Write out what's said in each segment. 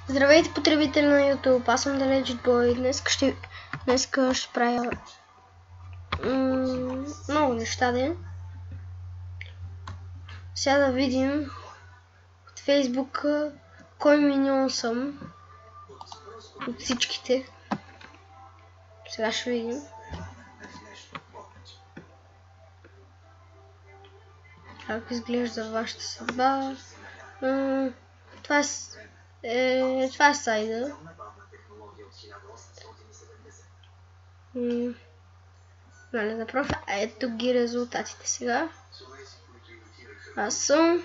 Здравейте, потребители на YouTube, аз съм DaLegitBoy. Днеска ще правя много неща, де. Сега да видим от Facebook кой миньон съм от всичките. Сега ще видим. Как изглежда вашата съдба. Това е сайда. Нали, на профил. Ето ги резултатите сега. Аз съм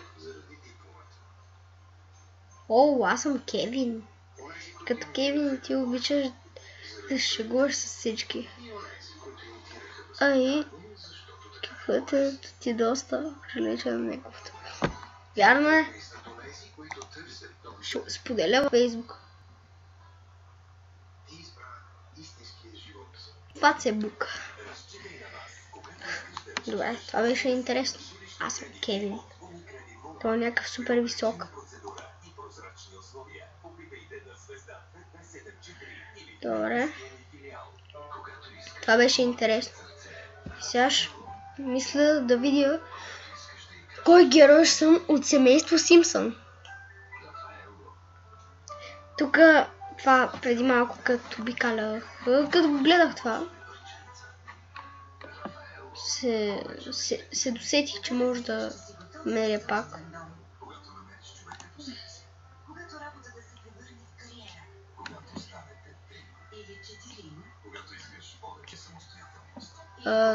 Кевин. Като Кевин ти обичаш да шегуваш с всички. И каквото ти доста прилича на неговото. Вярно е. Ще споделя във Facebook. Facebook. Добре, това беше интересно. Аз съм Кевин. Той е някакъв супер висок. Добре. Това беше интересно. Сега ще мисля да видя кой герой съм от семейство Симпсън. Тук това преди малко като обикалях, като го гледах това, се досетих, че може да меря пак.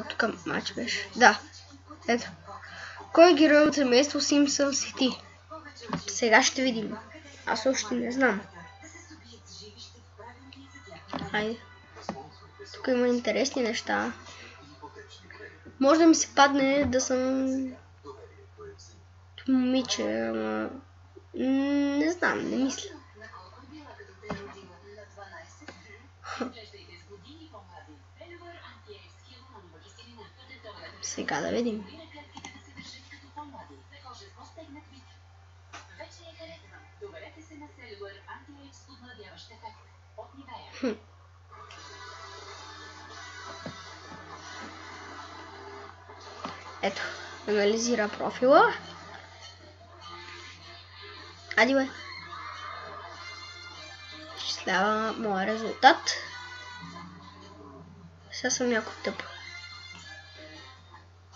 Тук мач беше. Да. Ето. Кой герой от семейство Симпсън си ти? Сега ще видим. Аз още не знам. Айде. Тук има интересни неща. Може да ми се падне да съм момиче, ама не знам, не мисля. Сега да видим. Ето, анализира профила. Ади бе. Изчислява моя резултат. Сега съм някой тъп.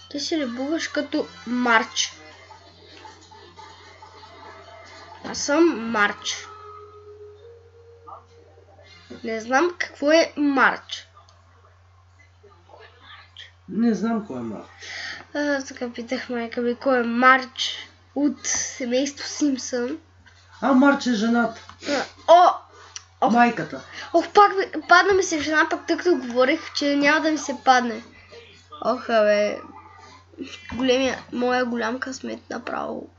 Ти се любуваш като Марч. Аз съм Марч. Не знам какво е Марч. Не знам кой е Марч. Така питах майка ми кой е Марч от семейство Симпсън. Марч е жената. Майката. Пак падна ми се жена, пък тъй като говорих, че няма да ми се падне. Бе. Моя голям късмет направо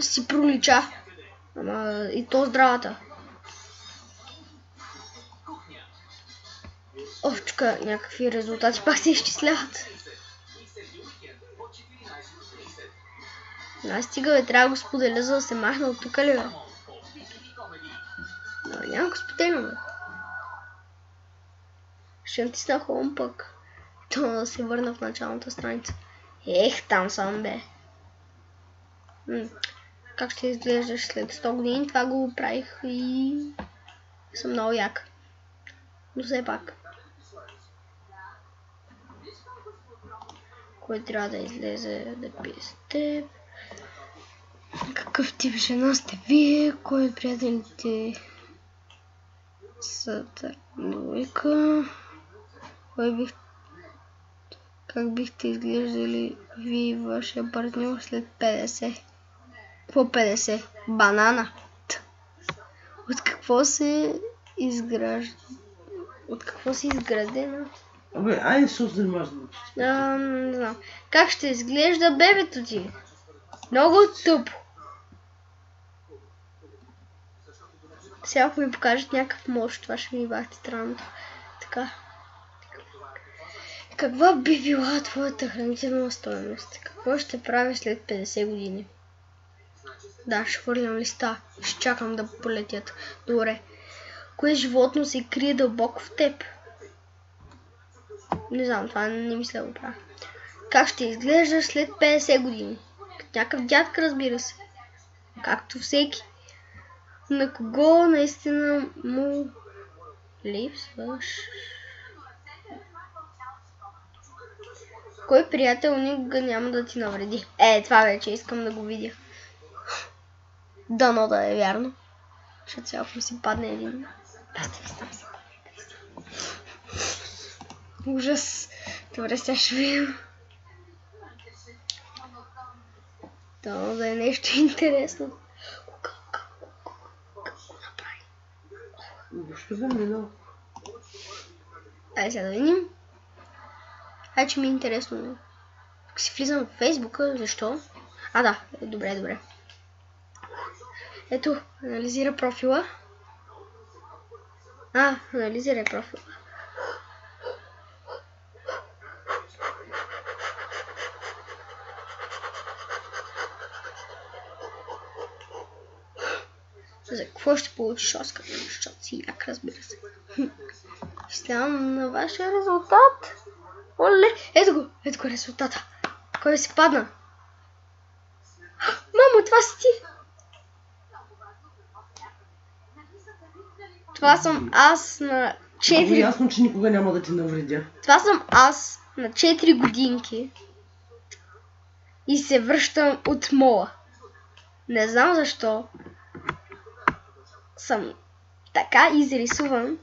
си пролича. Ама и то здравата. Чука, някакви резултати пак се изчисляват. Стига бе, трябва да го споделя, за да се махна от тук ли бе? Няма го споделя бе. Ще натисна Home пък. То да се върна в началната страница. Там съм бе. Как ще изглеждаш след 100 години? Това го правих и съм много як. Но все пак. Кой трябва да излезе да пие с теб? Какъв тип жена сте вие? Кой от приятелите са двойка? Как бихте изглеждали вие и вашия партньор след 50? Какво 50? Банана. От какво се изгражда? От какво се изградена? Айде се занимаваш. Не знам. Как ще изглежда бебето ти? Много тъпо. Сега ако ми покажат някакъв мощ, това ще ми бахти странното. Така. Каква би била твоята хранителна стойност? Какво ще правиш след 50 години? Да, ще хвърлям листа. Ще чакам да полетят. Добре. Кое животно се крие дълбоко в теб? Не знам, това не мисля да го правя. Как ще изглеждаш след 50 години? Като някакъв дядка, разбира се. Както всеки. На кого наистина му липсваш? Кой приятел никога няма да ти навреди? Това вече искам да го видя. Дано да е вярно. Защото сега ми си падне един. Ужас. Добре, сега ще видим. Дано да е нещо интересно. Какво направи? Въобще да минал. Ай сега да видим. Че ми е интересно. Ако си влизам в Фейсбука, защо? Да, добре. Ето, анализира профила. Анализира профила. За какво ще получиш Оскар? Защото си як, разбира се. Изследвам на вашия резултат. Оле, ето го резултата. Кой си падна? Мамо, това си ти. Това съм аз на 4... Много ясно, че никога няма да ти навредя. Това съм аз на 4 годинки. И се връщам от мола. Не знам защо. Съм така изрисуван,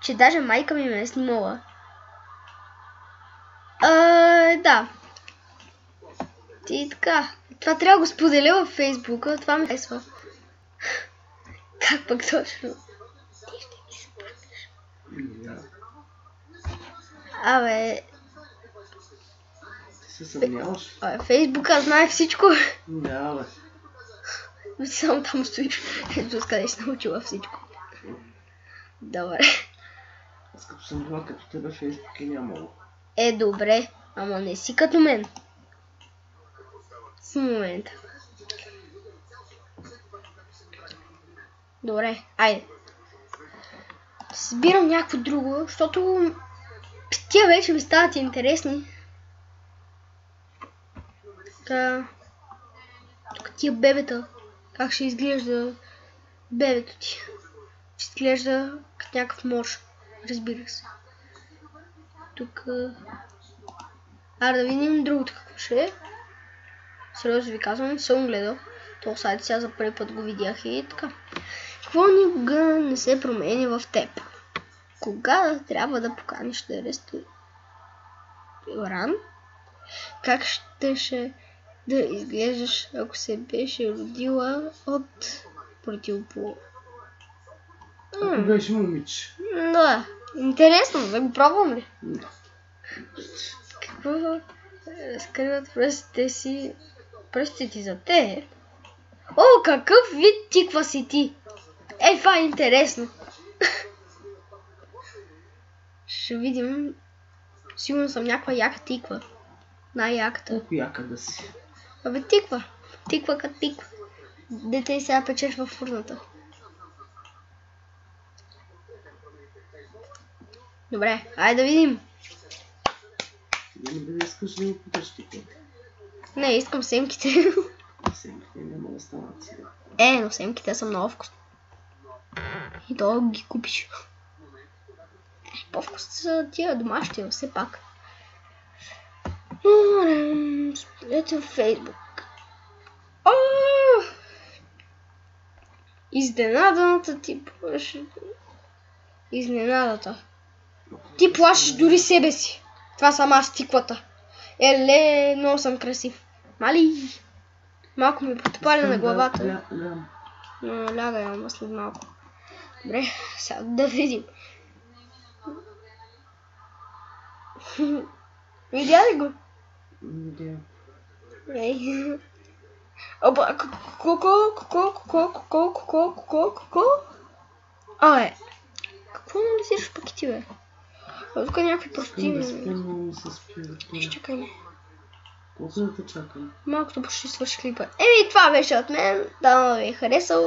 че даже майка ми ме е снимала. Да. И така. Това трябва да го споделя във Фейсбука. Това ми харесва. Как пък точно? Ти ще ми се паднеш. Ти се съмняваш? Фейсбука знае всичко. Да, бе. Само там стоиш. Ето къде си научила всичко. Добре. Аз като съм била като тебе, Фейсбук е нямало. Добре. Ама не си като мен. В момента. Добре, айде. Събирам някакво друго, защото тия вече ми стават интересни. Тук тия бебета. Как ще изглежда бебето ти? Ще изглежда като някакъв морж. Разбира се. Тук... да видим другото какво ще е. Сериозно ви казвам, не съм гледал. Това сайт сега за първи път го видях и така. Какво никога не се промени в теб? Кога трябва да поканиш да ресторант? Как щеше да изглеждаш, ако се беше родила от противопол? Ако беше момиче. Да, интересно, да го пробваме. Какво разкриват пръстите ти за те? Какъв вид тиква си ти? Това е интересно. Ще видим. Сигурно съм някаква яка тиква. Най-яката. Колко яка да си. Тиква. Тиква като тиква. Дете сега печеш във фурната. Добре, айде да видим. Не искаш да ми путаш тиквата. Не, искам семките. Семките няма да станат сега. Но семките са много вкусни. И то ги купиш. По-вкусни са тия домашни, все пак. Ето Фейсбук. Изненаданата ти плаши. Изненадата. Ти плашиш дори себе си. Това съм аз, тиквата. Много съм красив. Мали? Малко ми потопаля на главата. Лягай, ама след малко. Добре, сега да видим. Видя ли го? Видя. Какво анализираш пък ти, бе? Тук някакви прости... Безпълно ми се спира. Чакай. Колко да те чакам? Малкото почти свърши клипа. Това беше от мен. Дано ви е харесал.